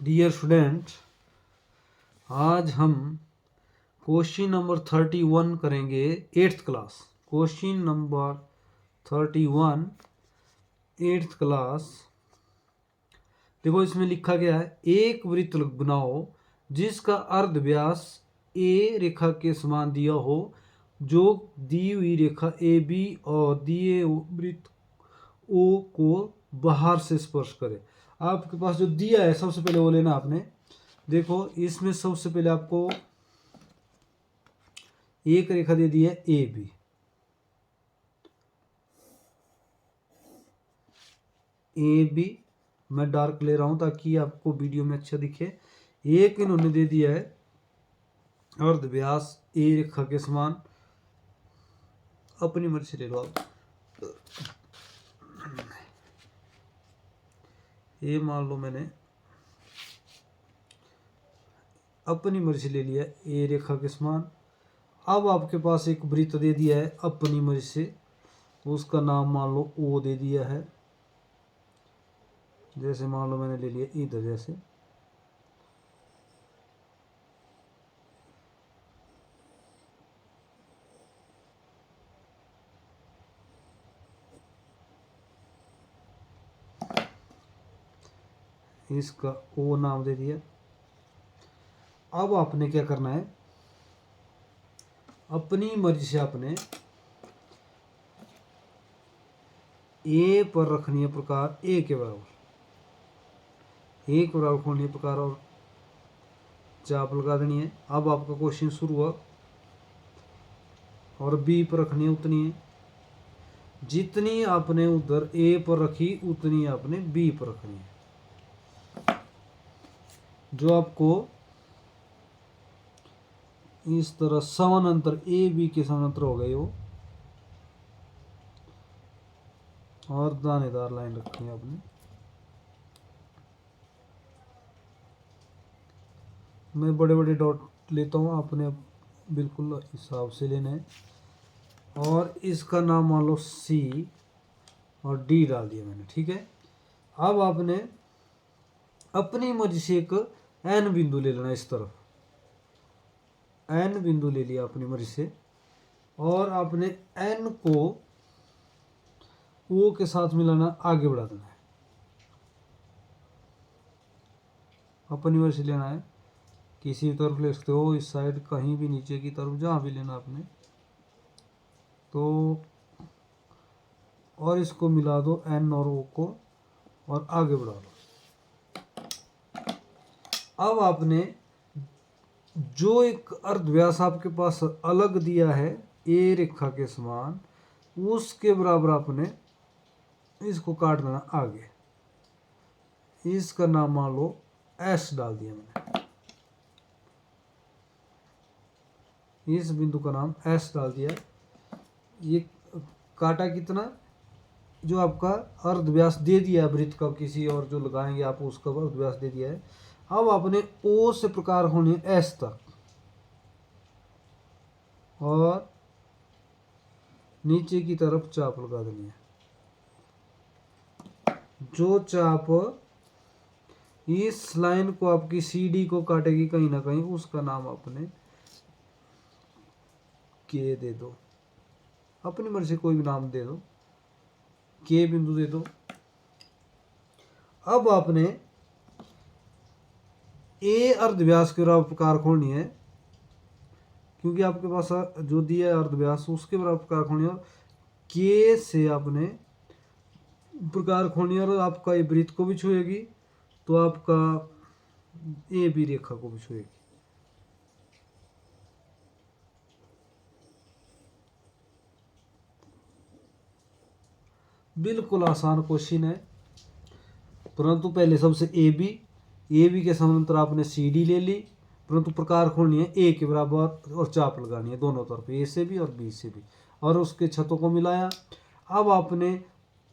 Dear student, आज हम question number 31 करेंगे। 8th class question number 31 8th class. देखो इसमें लिखा गया है, एक वृत्त बनाओ जिसका अर्ध व्यास ए रेखा के समान दिया हो, जो दी हुई रेखा ए बी और दिए वृत्त ओ को बाहर से स्पर्श करे। आपके पास जो दिया है सबसे पहले वो लेना आपने। देखो इसमें सबसे पहले आपको एक रेखा दे दी है ए बी। ए बी मैं डार्क ले रहा हूं ताकि आपको वीडियो में अच्छा दिखे। एक इन्होंने दे दिया है अर्ध व्यास ए रेखा के समान, अपनी मर्जी से ले लो आप। ये मान लो मैंने अपनी मर्जी ले लिया ए रेखा के समान। अब आपके पास एक वृत्त दे दिया है अपनी मर्जी से, उसका नाम मान लो ओ दे दिया है। जैसे मान लो मैंने ले लिया इधर, जैसे इसका ओ नाम दे दिया। अब आपने क्या करना है, अपनी मर्जी से आपने ए पर रखनी है प्रकार ए के बराबर, ए के बराबर खोलनी है प्रकार और चाप लगा देनी है। अब आपका क्वेश्चन शुरू हुआ। और बी पर रखनी है उतनी है, जितनी आपने उधर ए पर रखी उतनी आपने बी पर रखनी है। जो आपको इस तरह समानांतर ए बी के समानांतर हो गए हो, और दानेदार लाइन रखनी है आपने। मैं बड़े बड़े डॉट लेता हूँ, आपने बिल्कुल हिसाब से लेना है। और इसका नाम मान लो सी और डी डाल दिया मैंने, ठीक है। अब आपने अपनी मर्जी से एक एन बिंदु ले लेना, इस तरफ एन बिंदु ले लिया अपनी मर्जी से, और आपने एन को ओ के साथ मिलाना, आगे बढ़ा देना है। अपनी मर्जी से लेना है, किसी भी तरफ ले सकते हो, इस साइड कहीं भी, नीचे की तरफ, जहाँ भी लेना आपने तो। और इसको मिला दो एन और ओ को, और आगे बढ़ा दो। अब आपने जो एक अर्धव्यास आपके पास अलग दिया है ए रेखा के समान, उसके बराबर आपने इसको काट देना आगे। इसका नाम मान लो एस डाल दिया मैंने, इस बिंदु का नाम एस डाल दिया। ये काटा कितना, जो आपका अर्धव्यास दे दिया है वृत्त का, किसी और जो लगाएंगे आप उसका अर्धव्यास दे दिया है। अब आपने ओ से प्रकार होने एस तक, और नीचे की तरफ चाप लगा देनी है। जो चाप इस लाइन को आपकी सी डी को काटेगी कहीं ना कहीं, उसका नाम आपने के दे दो। अपनी मर्जी से कोई भी नाम दे दो, के बिंदु दे दो। अब आपने ए अर्धव्यास के बराबर प्रकार खोलनी है, क्योंकि आपके पास जो दिया है अर्धव्यास उसके बराबर प्रकार खोलनी है, और के से आपने प्रकार खोलनी है, और आपका ये वृत्त को भी छुएगी तो आपका ए बी रेखा को भी छुएगी। बिल्कुल आसान क्वेश्चन है, परंतु पहले सबसे ए बी के समांतर आपने सी डी ले ली, परंतु प्रकार खोलनी है ए के बराबर और चाप लगानी है दोनों तरफ, ए से भी और बी से भी, और उसके छतों को मिलाया। अब आपने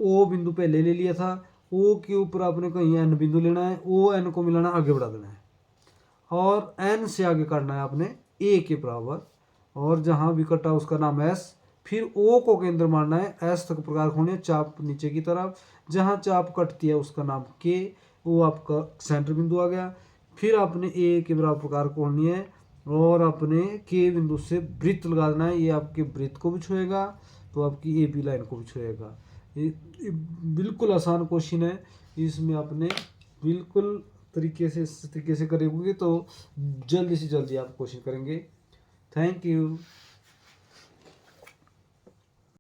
ओ बिंदु पहले ले लिया था, ओ के ऊपर आपने कहीं एन बिंदु लेना है, ओ एन को मिलाना, आगे बढ़ा देना है, और एन से आगे काटना है आपने ए के बराबर, और जहां भी कटा उसका नाम एस। फिर ओ को केंद्र मानना है, एस तक प्रकार खोलनी है, चाप नीचे की तरफ, जहां चाप कटती है उसका नाम के, वो आपका सेंटर बिंदु आ गया। फिर आपने ए के बराबर प्रकार कोणनी है और अपने के बिंदु से वृत्त लगा देना है। ये आपके वृत्त को भी छुएगा तो आपकी ए बी लाइन को भी छुएगा। ये बिल्कुल आसान क्वेश्चन है। इसमें आपने बिल्कुल इस तरीके से करेंगे तो जल्दी से जल्दी आप क्वेश्चन करेंगे। Thank you.